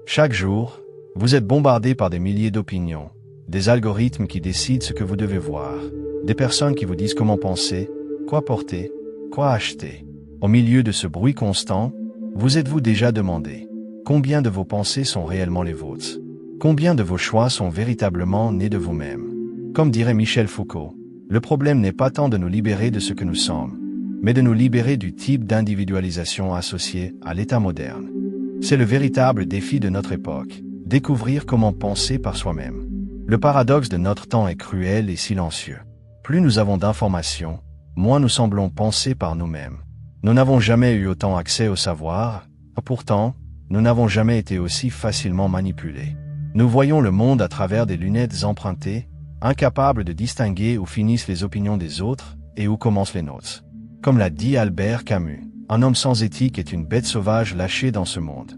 Chaque jour, vous êtes bombardé par des milliers d'opinions, des algorithmes qui décident ce que vous devez voir, des personnes qui vous disent comment penser, quoi porter, quoi acheter. Au milieu de ce bruit constant, vous êtes-vous déjà demandé combien de vos pensées sont réellement les vôtres? Combien de vos choix sont véritablement nés de vous-même? Comme dirait Michel Foucault, le problème n'est pas tant de nous libérer de ce que nous sommes, mais de nous libérer du type d'individualisation associé à l'état moderne. C'est le véritable défi de notre époque, découvrir comment penser par soi-même. Le paradoxe de notre temps est cruel et silencieux. Plus nous avons d'informations, moins nous semblons penser par nous-mêmes. Nous n'avons jamais eu autant accès au savoir, pourtant, nous n'avons jamais été aussi facilement manipulés. Nous voyons le monde à travers des lunettes empruntées, incapables de distinguer où finissent les opinions des autres et où commencent les nôtres. Comme l'a dit Albert Camus, un homme sans éthique est une bête sauvage lâchée dans ce monde.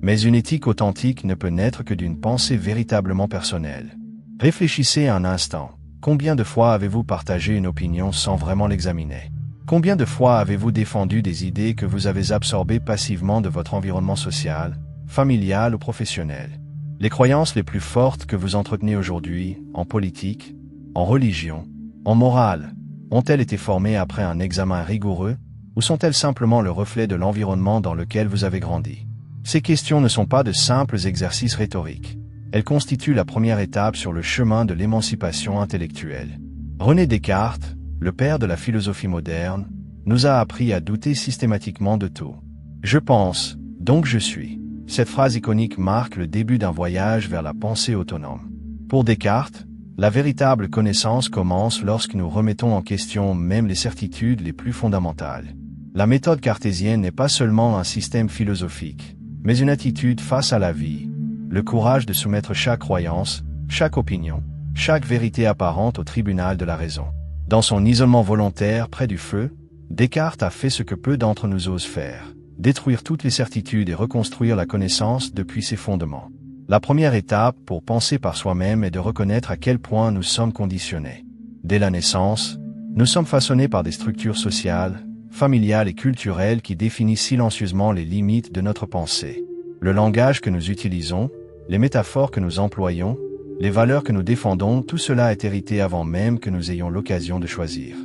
Mais une éthique authentique ne peut naître que d'une pensée véritablement personnelle. Réfléchissez un instant. Combien de fois avez-vous partagé une opinion sans vraiment l'examiner? Combien de fois avez-vous défendu des idées que vous avez absorbées passivement de votre environnement social, familial ou professionnel? Les croyances les plus fortes que vous entretenez aujourd'hui, en politique, en religion, en morale, ont-elles été formées après un examen rigoureux, ou sont-elles simplement le reflet de l'environnement dans lequel vous avez grandi? Ces questions ne sont pas de simples exercices rhétoriques. Elles constituent la première étape sur le chemin de l'émancipation intellectuelle. René Descartes, le père de la philosophie moderne, nous a appris à douter systématiquement de tout. Je pense, donc je suis. Cette phrase iconique marque le début d'un voyage vers la pensée autonome. Pour Descartes, la véritable connaissance commence lorsque nous remettons en question même les certitudes les plus fondamentales. La méthode cartésienne n'est pas seulement un système philosophique, mais une attitude face à la vie, le courage de soumettre chaque croyance, chaque opinion, chaque vérité apparente au tribunal de la raison. Dans son isolement volontaire près du feu, Descartes a fait ce que peu d'entre nous osent faire, détruire toutes les certitudes et reconstruire la connaissance depuis ses fondements. La première étape pour penser par soi-même est de reconnaître à quel point nous sommes conditionnés. Dès la naissance, nous sommes façonnés par des structures sociales, familiales et culturelles qui définissent silencieusement les limites de notre pensée. Le langage que nous utilisons, les métaphores que nous employons, les valeurs que nous défendons, tout cela est hérité avant même que nous ayons l'occasion de choisir.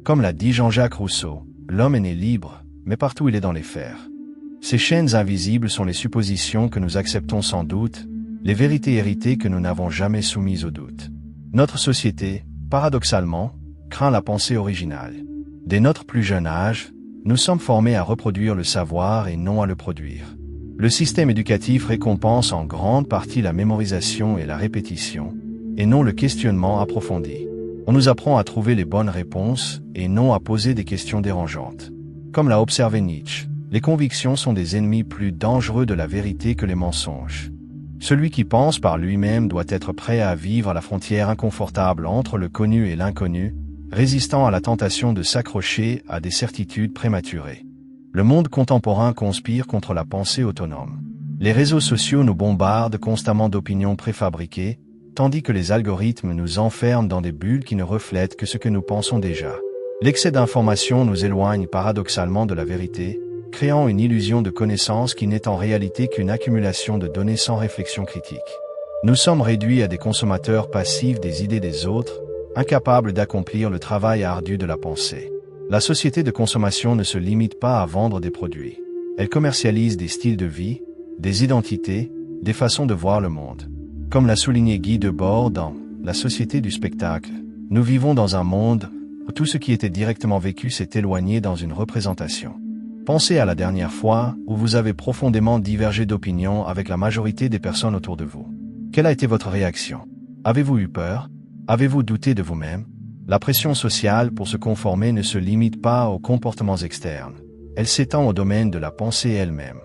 Comme l'a dit Jean-Jacques Rousseau, l'homme est né libre, mais partout il est dans les fers. Ces chaînes invisibles sont les suppositions que nous acceptons sans doute, les vérités héritées que nous n'avons jamais soumises au doute. Notre société, paradoxalement, craint la pensée originale. Dès notre plus jeune âge, nous sommes formés à reproduire le savoir et non à le produire. Le système éducatif récompense en grande partie la mémorisation et la répétition, et non le questionnement approfondi. On nous apprend à trouver les bonnes réponses et non à poser des questions dérangeantes. Comme l'a observé Nietzsche, les convictions sont des ennemis plus dangereux de la vérité que les mensonges. Celui qui pense par lui-même doit être prêt à vivre à la frontière inconfortable entre le connu et l'inconnu, résistant à la tentation de s'accrocher à des certitudes prématurées. Le monde contemporain conspire contre la pensée autonome. Les réseaux sociaux nous bombardent constamment d'opinions préfabriquées, tandis que les algorithmes nous enferment dans des bulles qui ne reflètent que ce que nous pensons déjà. L'excès d'informations nous éloigne paradoxalement de la vérité, créant une illusion de connaissance qui n'est en réalité qu'une accumulation de données sans réflexion critique. Nous sommes réduits à des consommateurs passifs des idées des autres, incapables d'accomplir le travail ardu de la pensée. La société de consommation ne se limite pas à vendre des produits. Elle commercialise des styles de vie, des identités, des façons de voir le monde. Comme l'a souligné Guy Debord dans La société du spectacle, nous vivons dans un monde où tout ce qui était directement vécu s'est éloigné dans une représentation. Pensez à la dernière fois où vous avez profondément divergé d'opinion avec la majorité des personnes autour de vous. Quelle a été votre réaction? Avez-vous eu peur? Avez-vous douté de vous-même? La pression sociale pour se conformer ne se limite pas aux comportements externes. Elle s'étend au domaine de la pensée elle-même.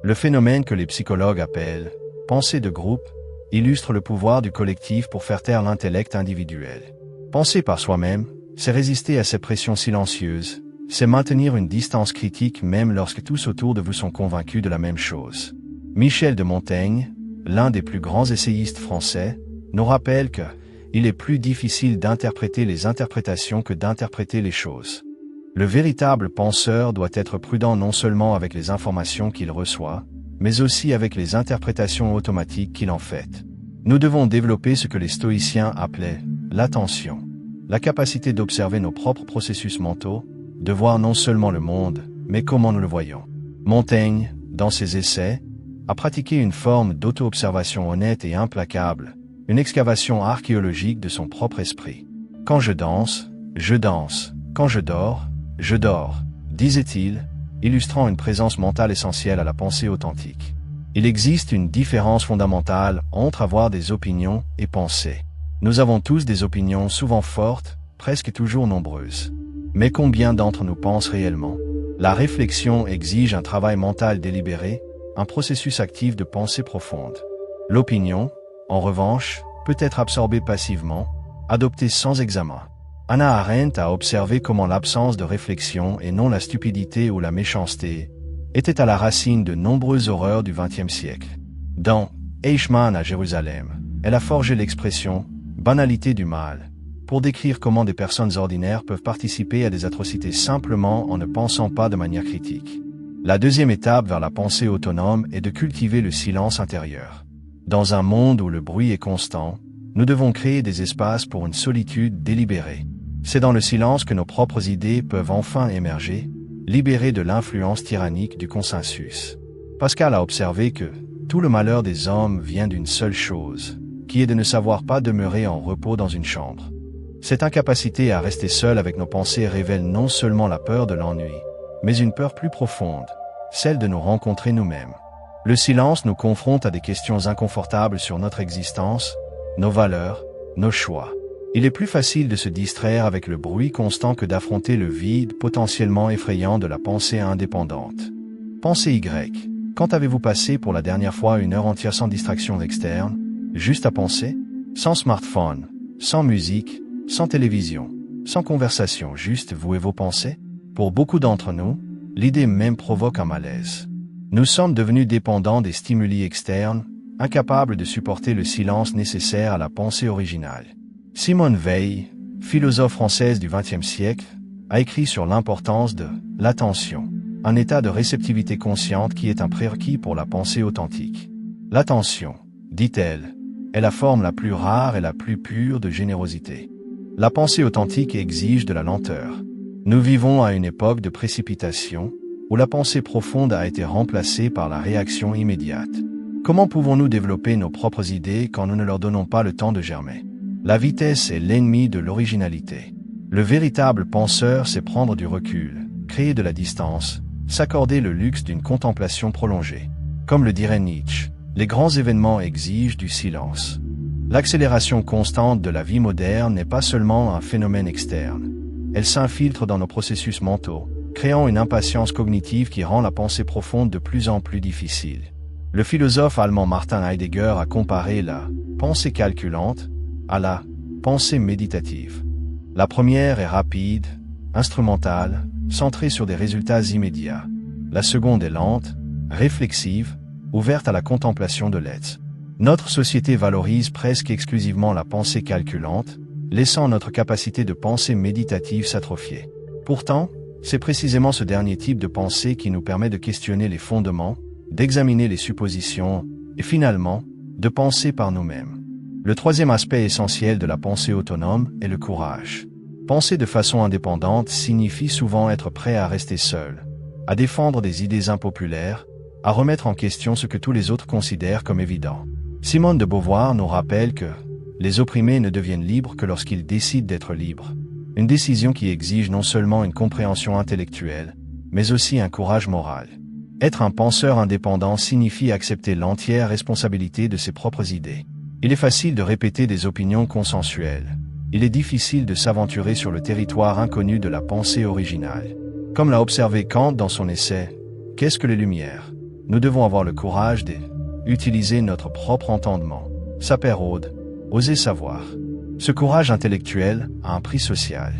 Le phénomène que les psychologues appellent « pensée de groupe » illustre le pouvoir du collectif pour faire taire l'intellect individuel. Penser par soi-même, c'est résister à ces pressions silencieuses, c'est maintenir une distance critique même lorsque tous autour de vous sont convaincus de la même chose. Michel de Montaigne, l'un des plus grands essayistes français, nous rappelle que il est plus difficile d'interpréter les interprétations que d'interpréter les choses. Le véritable penseur doit être prudent non seulement avec les informations qu'il reçoit, mais aussi avec les interprétations automatiques qu'il en fait. Nous devons développer ce que les stoïciens appelaient l'attention, la capacité d'observer nos propres processus mentaux, de voir non seulement le monde, mais comment nous le voyons. Montaigne, dans ses essais, a pratiqué une forme d'auto-observation honnête et implacable, une excavation archéologique de son propre esprit. Quand je danse, je danse. Quand je dors, disait-il, illustrant une présence mentale essentielle à la pensée authentique. Il existe une différence fondamentale entre avoir des opinions et penser. Nous avons tous des opinions souvent fortes, presque toujours nombreuses. Mais combien d'entre nous pensent réellement? La réflexion exige un travail mental délibéré, un processus actif de pensée profonde. L'opinion, en revanche, peut être absorbée passivement, adoptée sans examen. Hannah Arendt a observé comment l'absence de réflexion et non la stupidité ou la méchanceté était à la racine de nombreuses horreurs du XXe siècle. Dans Eichmann à Jérusalem, elle a forgé l'expression « banalité du mal » pour décrire comment des personnes ordinaires peuvent participer à des atrocités simplement en ne pensant pas de manière critique. La deuxième étape vers la pensée autonome est de cultiver le silence intérieur. Dans un monde où le bruit est constant, nous devons créer des espaces pour une solitude délibérée. C'est dans le silence que nos propres idées peuvent enfin émerger, libérées de l'influence tyrannique du consensus. Pascal a observé que tout le malheur des hommes vient d'une seule chose, qui est de ne savoir pas demeurer en repos dans une chambre. Cette incapacité à rester seul avec nos pensées révèle non seulement la peur de l'ennui, mais une peur plus profonde, celle de nous rencontrer nous-mêmes. Le silence nous confronte à des questions inconfortables sur notre existence, nos valeurs, nos choix. Il est plus facile de se distraire avec le bruit constant que d'affronter le vide potentiellement effrayant de la pensée indépendante. Pensée Y. Quand avez-vous passé pour la dernière fois une heure entière sans distraction externe, juste à penser, sans smartphone, sans musique, sans télévision, sans conversation, juste vous et vos pensées? Pour beaucoup d'entre nous, l'idée même provoque un malaise. Nous sommes devenus dépendants des stimuli externes, incapables de supporter le silence nécessaire à la pensée originale. Simone Weil, philosophe française du XXe siècle, a écrit sur l'importance de l'attention, un état de réceptivité consciente qui est un prérequis pour la pensée authentique. L'attention, dit-elle, est la forme la plus rare et la plus pure de générosité. La pensée authentique exige de la lenteur. Nous vivons à une époque de précipitation, où la pensée profonde a été remplacée par la réaction immédiate. Comment pouvons-nous développer nos propres idées quand nous ne leur donnons pas le temps de germer? La vitesse est l'ennemi de l'originalité. Le véritable penseur sait prendre du recul, créer de la distance, s'accorder le luxe d'une contemplation prolongée. Comme le dirait Nietzsche, les grands événements exigent du silence. L'accélération constante de la vie moderne n'est pas seulement un phénomène externe. Elle s'infiltre dans nos processus mentaux, créant une impatience cognitive qui rend la pensée profonde de plus en plus difficile. Le philosophe allemand Martin Heidegger a comparé la pensée calculante à la pensée méditative. La première est rapide, instrumentale, centrée sur des résultats immédiats. La seconde est lente, réflexive, ouverte à la contemplation de l'être. Notre société valorise presque exclusivement la pensée calculante, laissant notre capacité de pensée méditative s'atrophier. Pourtant, c'est précisément ce dernier type de pensée qui nous permet de questionner les fondements, d'examiner les suppositions, et finalement, de penser par nous-mêmes. Le troisième aspect essentiel de la pensée autonome est le courage. Penser de façon indépendante signifie souvent être prêt à rester seul, à défendre des idées impopulaires, à remettre en question ce que tous les autres considèrent comme évident. Simone de Beauvoir nous rappelle que les opprimés ne deviennent libres que lorsqu'ils décident d'être libres. Une décision qui exige non seulement une compréhension intellectuelle, mais aussi un courage moral. Être un penseur indépendant signifie accepter l'entière responsabilité de ses propres idées. Il est facile de répéter des opinions consensuelles. Il est difficile de s'aventurer sur le territoire inconnu de la pensée originale. Comme l'a observé Kant dans son essai « Qu'est-ce que les Lumières ?» Nous devons avoir le courage d'utiliser notre propre entendement, saperode, oser savoir. Ce courage intellectuel a un prix social.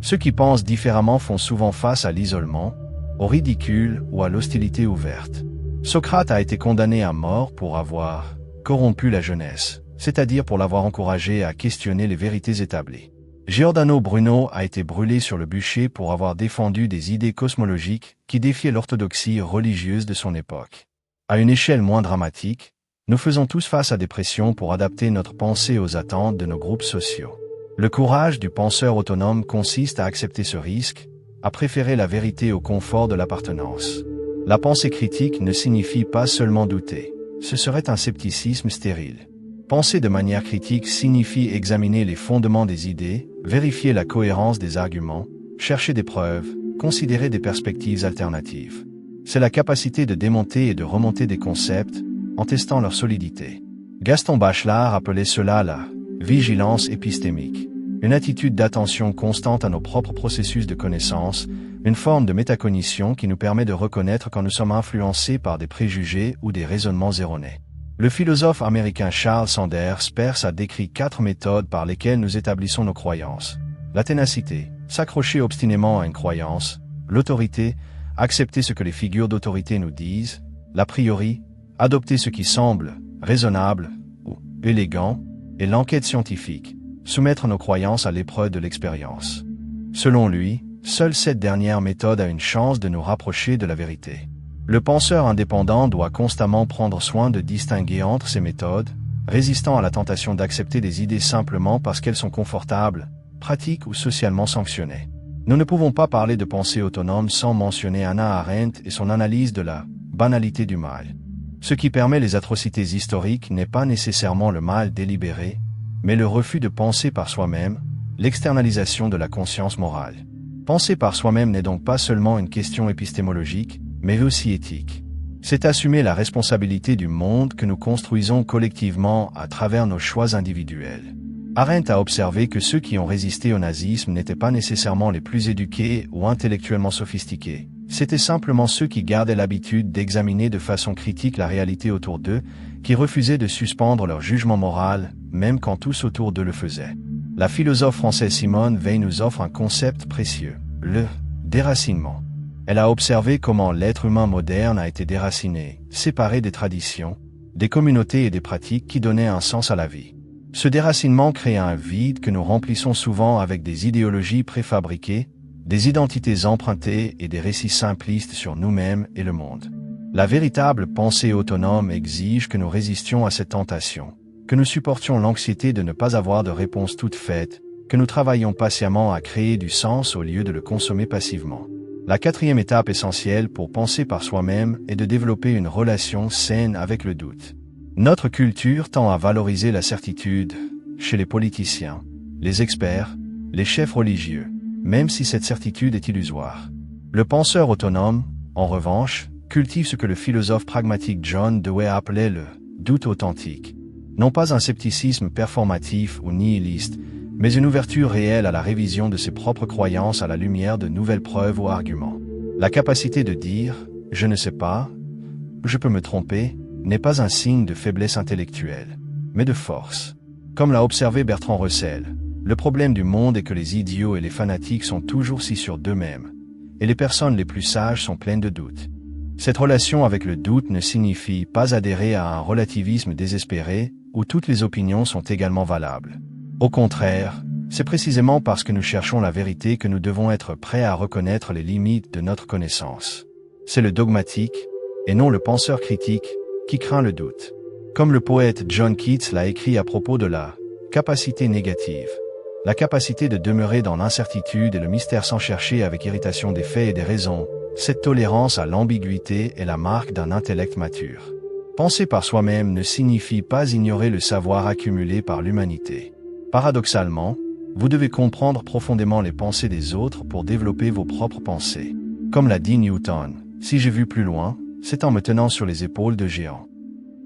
Ceux qui pensent différemment font souvent face à l'isolement, au ridicule ou à l'hostilité ouverte. Socrate a été condamné à mort pour avoir corrompu la jeunesse, c'est-à-dire pour l'avoir encouragé à questionner les vérités établies. Giordano Bruno a été brûlé sur le bûcher pour avoir défendu des idées cosmologiques qui défiaient l'orthodoxie religieuse de son époque. À une échelle moins dramatique, nous faisons tous face à des pressions pour adapter notre pensée aux attentes de nos groupes sociaux. Le courage du penseur autonome consiste à accepter ce risque, à préférer la vérité au confort de l'appartenance. La pensée critique ne signifie pas seulement douter. Ce serait un scepticisme stérile. Penser de manière critique signifie examiner les fondements des idées, vérifier la cohérence des arguments, chercher des preuves, considérer des perspectives alternatives. C'est la capacité de démonter et de remonter des concepts, en testant leur solidité. Gaston Bachelard appelait cela la vigilance épistémique, une attitude d'attention constante à nos propres processus de connaissance, une forme de métacognition qui nous permet de reconnaître quand nous sommes influencés par des préjugés ou des raisonnements erronés. Le philosophe américain Charles Sanders Peirce a décrit 4 méthodes par lesquelles nous établissons nos croyances. La ténacité, s'accrocher obstinément à une croyance, l'autorité, accepter ce que les figures d'autorité nous disent, l'a priori, adopter ce qui semble raisonnable ou élégant, et l'enquête scientifique, soumettre nos croyances à l'épreuve de l'expérience. Selon lui, seule cette dernière méthode a une chance de nous rapprocher de la vérité. Le penseur indépendant doit constamment prendre soin de distinguer entre ces méthodes, résistant à la tentation d'accepter des idées simplement parce qu'elles sont confortables, pratiques ou socialement sanctionnées. Nous ne pouvons pas parler de pensée autonome sans mentionner Hannah Arendt et son analyse de la banalité du mal. Ce qui permet les atrocités historiques n'est pas nécessairement le mal délibéré, mais le refus de penser par soi-même, l'externalisation de la conscience morale. Penser par soi-même n'est donc pas seulement une question épistémologique, mais aussi éthique. C'est assumer la responsabilité du monde que nous construisons collectivement à travers nos choix individuels. Arendt a observé que ceux qui ont résisté au nazisme n'étaient pas nécessairement les plus éduqués ou intellectuellement sophistiqués. C'étaient simplement ceux qui gardaient l'habitude d'examiner de façon critique la réalité autour d'eux, qui refusaient de suspendre leur jugement moral, même quand tous autour d'eux le faisaient. La philosophe française Simone Veil nous offre un concept précieux, le déracinement. Elle a observé comment l'être humain moderne a été déraciné, séparé des traditions, des communautés et des pratiques qui donnaient un sens à la vie. Ce déracinement crée un vide que nous remplissons souvent avec des idéologies préfabriquées, des identités empruntées et des récits simplistes sur nous-mêmes et le monde. La véritable pensée autonome exige que nous résistions à cette tentation, que nous supportions l'anxiété de ne pas avoir de réponse toute faite, que nous travaillions patiemment à créer du sens au lieu de le consommer passivement. La 4e étape essentielle pour penser par soi-même est de développer une relation saine avec le doute. Notre culture tend à valoriser la certitude chez les politiciens, les experts, les chefs religieux, même si cette certitude est illusoire. Le penseur autonome, en revanche, cultive ce que le philosophe pragmatique John Dewey appelait le doute authentique. Non pas un scepticisme performatif ou nihiliste, mais une ouverture réelle à la révision de ses propres croyances à la lumière de nouvelles preuves ou arguments. La capacité de dire « je ne sais pas, je peux me tromper » n'est pas un signe de faiblesse intellectuelle, mais de force. Comme l'a observé Bertrand Russell, le problème du monde est que les idiots et les fanatiques sont toujours si sûrs d'eux-mêmes, et les personnes les plus sages sont pleines de doutes. Cette relation avec le doute ne signifie pas adhérer à un relativisme désespéré où toutes les opinions sont également valables. Au contraire, c'est précisément parce que nous cherchons la vérité que nous devons être prêts à reconnaître les limites de notre connaissance. C'est le dogmatique, et non le penseur critique, qui craint le doute. Comme le poète John Keats l'a écrit à propos de la capacité négative, la capacité de demeurer dans l'incertitude et le mystère sans chercher avec irritation des faits et des raisons, cette tolérance à l'ambiguïté est la marque d'un intellect mature. Penser par soi-même ne signifie pas ignorer le savoir accumulé par l'humanité. Paradoxalement, vous devez comprendre profondément les pensées des autres pour développer vos propres pensées. Comme l'a dit Newton, si j'ai vu plus loin, c'est en me tenant sur les épaules de géants.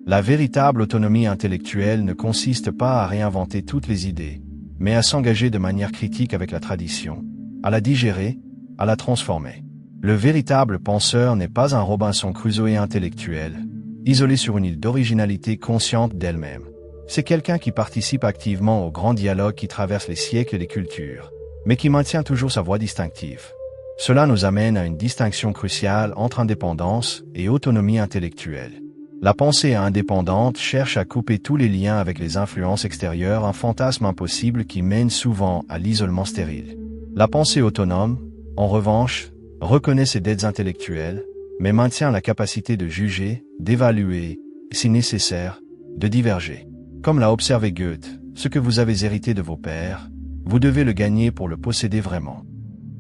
La véritable autonomie intellectuelle ne consiste pas à réinventer toutes les idées, mais à s'engager de manière critique avec la tradition, à la digérer, à la transformer. Le véritable penseur n'est pas un Robinson Crusoe intellectuel, isolé sur une île d'originalité consciente d'elle-même. C'est quelqu'un qui participe activement au grand dialogue qui traverse les siècles et les cultures, mais qui maintient toujours sa voix distinctive. Cela nous amène à une distinction cruciale entre indépendance et autonomie intellectuelle. La pensée indépendante cherche à couper tous les liens avec les influences extérieures, un fantasme impossible qui mène souvent à l'isolement stérile. La pensée autonome, en revanche, reconnaît ses dettes intellectuelles, mais maintient la capacité de juger, d'évaluer, et si nécessaire, de diverger. Comme l'a observé Goethe, ce que vous avez hérité de vos pères, vous devez le gagner pour le posséder vraiment.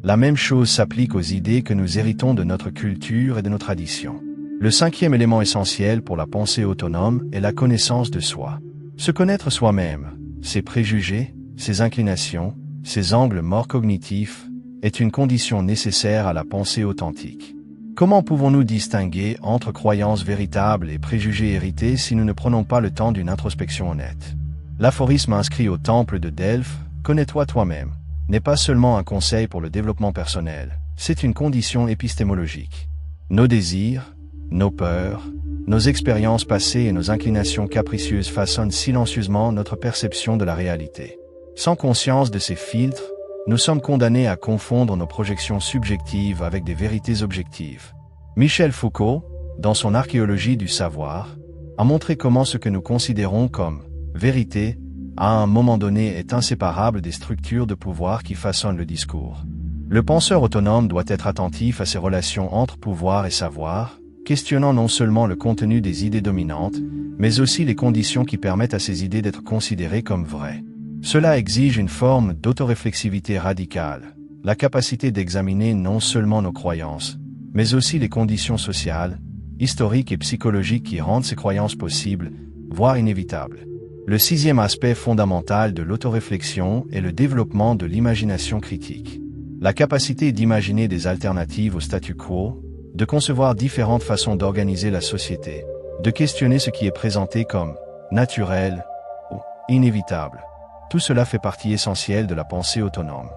La même chose s'applique aux idées que nous héritons de notre culture et de nos traditions. Le cinquième élément essentiel pour la pensée autonome est la connaissance de soi. Se connaître soi-même, ses préjugés, ses inclinations, ses angles morts cognitifs, est une condition nécessaire à la pensée authentique. Comment pouvons-nous distinguer entre croyances véritables et préjugés hérités si nous ne prenons pas le temps d'une introspection honnête? L'aphorisme inscrit au temple de Delphes, « Connais-toi toi-même », n'est pas seulement un conseil pour le développement personnel, c'est une condition épistémologique. Nos désirs, nos peurs, nos expériences passées et nos inclinations capricieuses façonnent silencieusement notre perception de la réalité. Sans conscience de ces filtres, nous sommes condamnés à confondre nos projections subjectives avec des vérités objectives. Michel Foucault, dans son Archéologie du savoir, a montré comment ce que nous considérons comme vérité, à un moment donné est inséparable des structures de pouvoir qui façonnent le discours. Le penseur autonome doit être attentif à ces relations entre pouvoir et savoir, questionnant non seulement le contenu des idées dominantes, mais aussi les conditions qui permettent à ces idées d'être considérées comme vraies. Cela exige une forme d'autoréflexivité radicale, la capacité d'examiner non seulement nos croyances, mais aussi les conditions sociales, historiques et psychologiques qui rendent ces croyances possibles, voire inévitables. Le sixième aspect fondamental de l'autoréflexion est le développement de l'imagination critique. La capacité d'imaginer des alternatives au statu quo, de concevoir différentes façons d'organiser la société, de questionner ce qui est présenté comme naturel ou inévitable. Tout cela fait partie essentielle de la pensée autonome.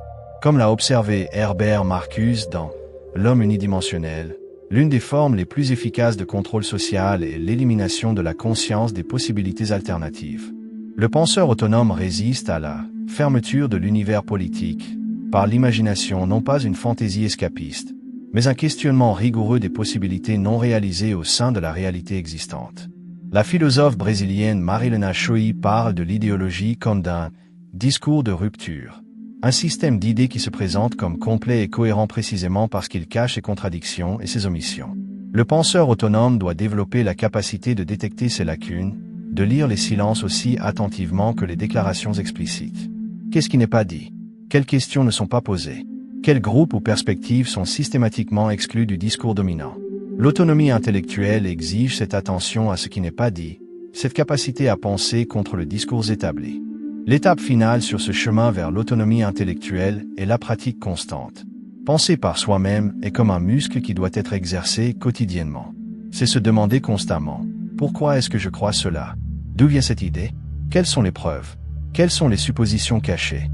Comme l'a observé Herbert Marcuse dans L'homme unidimensionnel, l'une des formes les plus efficaces de contrôle social est l'élimination de la conscience des possibilités alternatives. Le penseur autonome résiste à la fermeture de l'univers politique, par l'imagination non pas une fantaisie escapiste, mais un questionnement rigoureux des possibilités non réalisées au sein de la réalité existante. La philosophe brésilienne Marilena Choi parle de l'idéologie comme d'un discours de rupture, un système d'idées qui se présente comme complet et cohérent précisément parce qu'il cache ses contradictions et ses omissions. Le penseur autonome doit développer la capacité de détecter ses lacunes, de lire les silences aussi attentivement que les déclarations explicites. Qu'est-ce qui n'est pas dit? Quelles questions ne sont pas posées? Quels groupes ou perspectives sont systématiquement exclus du discours dominant? L'autonomie intellectuelle exige cette attention à ce qui n'est pas dit, cette capacité à penser contre le discours établi. L'étape finale sur ce chemin vers l'autonomie intellectuelle est la pratique constante. Penser par soi-même est comme un muscle qui doit être exercé quotidiennement. C'est se demander constamment, pourquoi est-ce que je crois cela? D'où vient cette idée? Quelles sont les preuves? Quelles sont les suppositions cachées?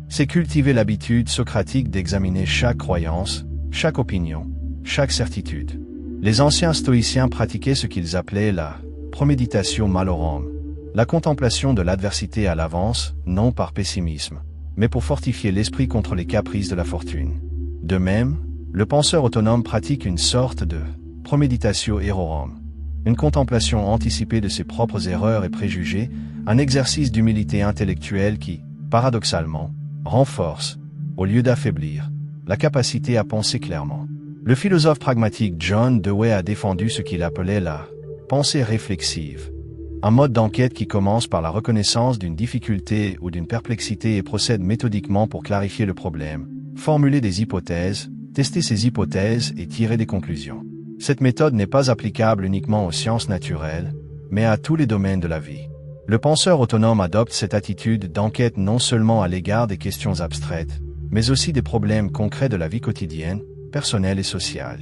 C'est cultiver l'habitude socratique d'examiner chaque croyance, chaque opinion, chaque certitude. Les anciens stoïciens pratiquaient ce qu'ils appelaient la proméditatio malorum, la contemplation de l'adversité à l'avance, non par pessimisme, mais pour fortifier l'esprit contre les caprices de la fortune. De même, le penseur autonome pratique une sorte de proméditatio errorum, une contemplation anticipée de ses propres erreurs et préjugés, un exercice d'humilité intellectuelle qui, paradoxalement, renforce, au lieu d'affaiblir, la capacité à penser clairement. Le philosophe pragmatique John Dewey a défendu ce qu'il appelait la pensée réflexive, un mode d'enquête qui commence par la reconnaissance d'une difficulté ou d'une perplexité et procède méthodiquement pour clarifier le problème, formuler des hypothèses, tester ces hypothèses et tirer des conclusions. Cette méthode n'est pas applicable uniquement aux sciences naturelles, mais à tous les domaines de la vie. Le penseur autonome adopte cette attitude d'enquête non seulement à l'égard des questions abstraites, mais aussi des problèmes concrets de la vie quotidienne, personnelle et sociale.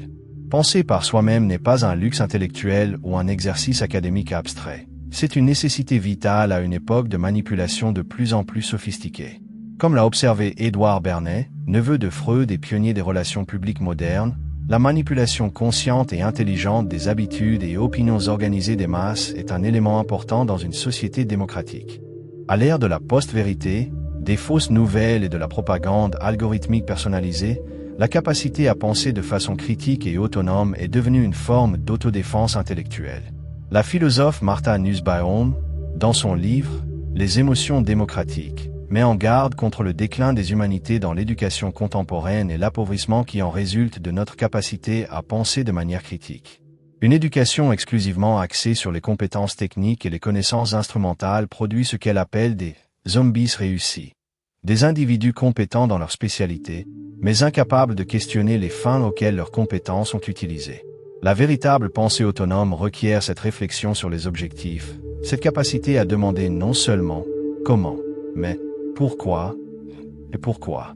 Penser par soi-même n'est pas un luxe intellectuel ou un exercice académique abstrait. C'est une nécessité vitale à une époque de manipulation de plus en plus sophistiquée. Comme l'a observé Édouard Bernet, neveu de Freud et pionnier des relations publiques modernes, la manipulation consciente et intelligente des habitudes et opinions organisées des masses est un élément important dans une société démocratique. À l'ère de la post-vérité, des fausses nouvelles et de la propagande algorithmique personnalisée, la capacité à penser de façon critique et autonome est devenue une forme d'autodéfense intellectuelle. La philosophe Martha Nussbaum, dans son livre « Les émotions démocratiques », met en garde contre le déclin des humanités dans l'éducation contemporaine et l'appauvrissement qui en résulte de notre capacité à penser de manière critique. Une éducation exclusivement axée sur les compétences techniques et les connaissances instrumentales produit ce qu'elle appelle des zombies réussis. Des individus compétents dans leur spécialité, mais incapables de questionner les fins auxquelles leurs compétences sont utilisées. La véritable pensée autonome requiert cette réflexion sur les objectifs, cette capacité à demander non seulement comment, mais pourquoi et pourquoi.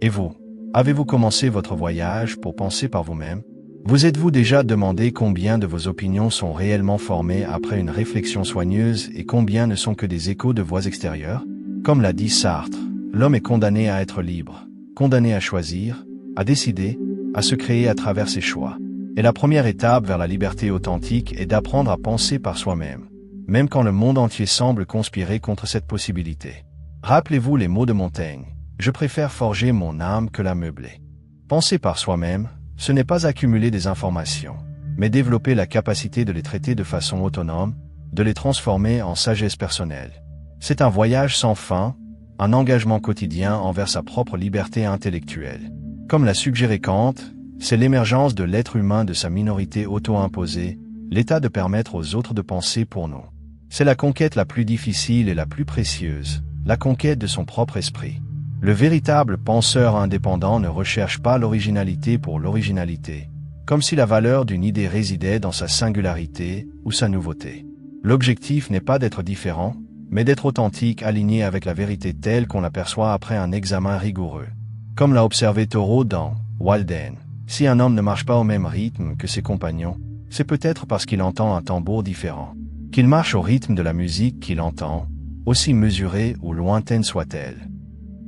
Et vous, avez-vous commencé votre voyage pour penser par vous-même? Vous êtes-vous déjà demandé combien de vos opinions sont réellement formées après une réflexion soigneuse et combien ne sont que des échos de voix extérieures? Comme l'a dit Sartre, l'homme est condamné à être libre, condamné à choisir, à décider, à se créer à travers ses choix. Et la première étape vers la liberté authentique est d'apprendre à penser par soi-même, même quand le monde entier semble conspirer contre cette possibilité. Rappelez-vous les mots de Montaigne, « Je préfère forger mon âme que la meubler ». Penser par soi-même, ce n'est pas accumuler des informations, mais développer la capacité de les traiter de façon autonome, de les transformer en sagesse personnelle. C'est un voyage sans fin, un engagement quotidien envers sa propre liberté intellectuelle. Comme l'a suggéré Kant, c'est l'émergence de l'être humain de sa minorité auto-imposée, l'état de permettre aux autres de penser pour nous. C'est la conquête la plus difficile et la plus précieuse, la conquête de son propre esprit. Le véritable penseur indépendant ne recherche pas l'originalité pour l'originalité, comme si la valeur d'une idée résidait dans sa singularité ou sa nouveauté. L'objectif n'est pas d'être différent, mais d'être authentique, aligné avec la vérité telle qu'on l'aperçoit après un examen rigoureux. Comme l'a observé Thoreau dans Walden, si un homme ne marche pas au même rythme que ses compagnons, c'est peut-être parce qu'il entend un tambour différent. Qu'il marche au rythme de la musique qu'il entend, aussi mesurée ou lointaine soit-elle.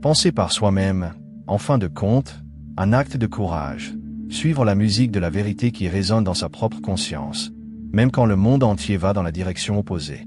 Penser par soi-même, en fin de compte, un acte de courage. Suivre la musique de la vérité qui résonne dans sa propre conscience, même quand le monde entier va dans la direction opposée.